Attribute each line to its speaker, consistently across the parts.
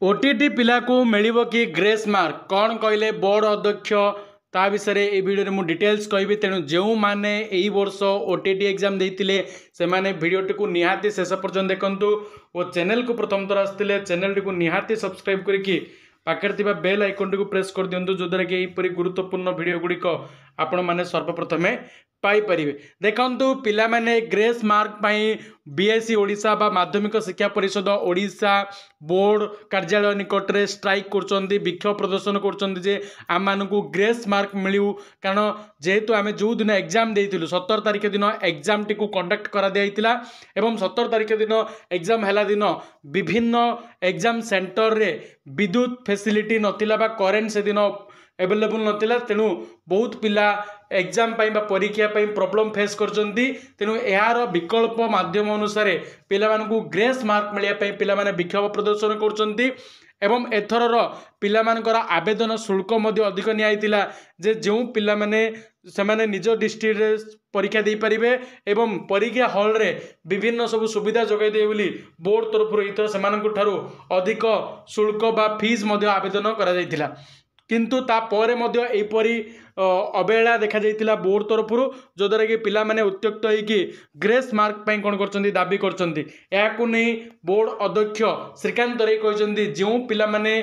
Speaker 1: OTT पिला को मिलिबो कि ग्रेस मार्क कौन कहले बोर्ड अध्यक्ष ता विषय ये वीडियो में डिटेल्स कहबी। तेणु जो मैंने यही वर्ष ओटीटी एग्जाम देते से मैंने वीडियोटी को निहाती शेष पर्यटन देखूँ और चैनल को प्रथम थर आसते चैनल टी निहाती सब्सक्राइब करके पाखे बेल आइकन टी प्रेस कर दिंतु जद्वारा कि यहपरी गुरुत्वपूर्ण वीडियो गुड़िक आपण मैंने सर्वप्रथमे पाइपर। देखु पिला माने ग्रेस मार्क पाई बीएससी ओडिशा बा माध्यमिक शिक्षा परिषद ओडिशा बोर्ड कार्यालय निकट में स्ट्राइक कर विक्षोभ प्रदर्शन कर आम मानू ग्रेस मार्क मिलू। कारण जेहेतु आम जो दिन एग्जाम देइथिलु 17 तारिख दिन एग्जाम टी कंडक्ट करा दिया एवं 17 तारिख दिन एग्जाम है दिन विभिन्न एग्जाम सेंटर रे विद्युत फैसिलिटी नथिला बा करेन्ट से दिन एवेलेबल नथिला। तेणु बहुत पिला एग्जाम पाई बा परीक्षा पाई प्रॉब्लम फेस करचंती। तेणु यार विकल्प माध्यम अनुसार पिला मानकु ग्रेस मार्क मिलिया पाई पिला माने विक्षोभ प्रदर्शन करचंती एवं एथरर पिला मानकर आवेदन शुल्क मध्य अधिक नियाइतिला जे जो पिला माने से माने निज डिस्ट्रिक्ट रे परीक्षा दे पारिबे एवं परीक्षा हॉल रे विभिन्न सब सुविधा जोगाई दे बोली बोर्ड तरफ इथर सेमानकु ठारू अधिक शुल्क बा फीस मध्य आवेदन करा जायतिला। किंतु तापर मध्य एपरी अवहेला देखा जाइतिला बोर्ड तरफ जो द्वारा कि पिला माने उत्त्यक्त होइकि ग्रेस मार्क पाई कोन करचंती दाबी करचंती। याकु नै बोर्ड अध्यक्ष श्रीकांत रे कहचंती जो पिला माने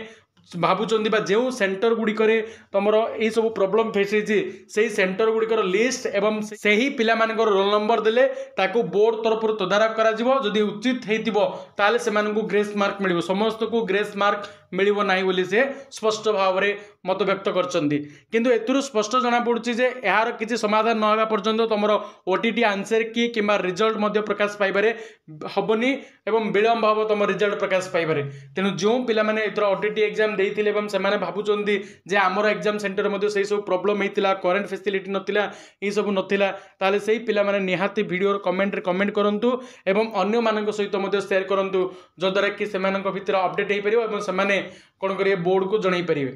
Speaker 1: भावुंट जो सेंटर गुड़िकर तुम ये सब प्रोब्लेम फेस से सेंटर गुड़िकर लिस्ट एवं से ही पिला मानकर रोल नंबर देले ताकू बोर्ड तरफ तदारख करा उचित होता से ग्रेस मार्क मिल समस्त को ग्रेस मार्क मिलिबो नाही बोली से स्पष्ट भाव में मत व्यक्त करचंती। किंतु एतुरु स्पष्ट जना पड़ुछि जे यार किछि समाधान न होगा पर्यंत तुमर ओटीटी आंसर की किंबा रिजल्ट मध्य प्रकाश पाइबारे हबनी एवं विलंब हबो तुम रिजल्ट प्रकाश पाइबारे। तेणु जो पिला माने एथर ओटीटी एग्जाम देइथिले एवं से माने भाबुचंती जे हमर एग्जाम सेंटर मध्य सेही सब प्रॉब्लम हेतिला करेंट फैसिलिटी नथिला ई सब नथिला ताले सेही पिला माने निहाती वीडियो कमेंट करंतु एवं अन्य मानक सहित मध्य शेयर करंतु जो द्वारा कि सेमानक भितर अपडेट हे परिबो एवं से माने कोन करिए बोर्ड को जणाई परिबे।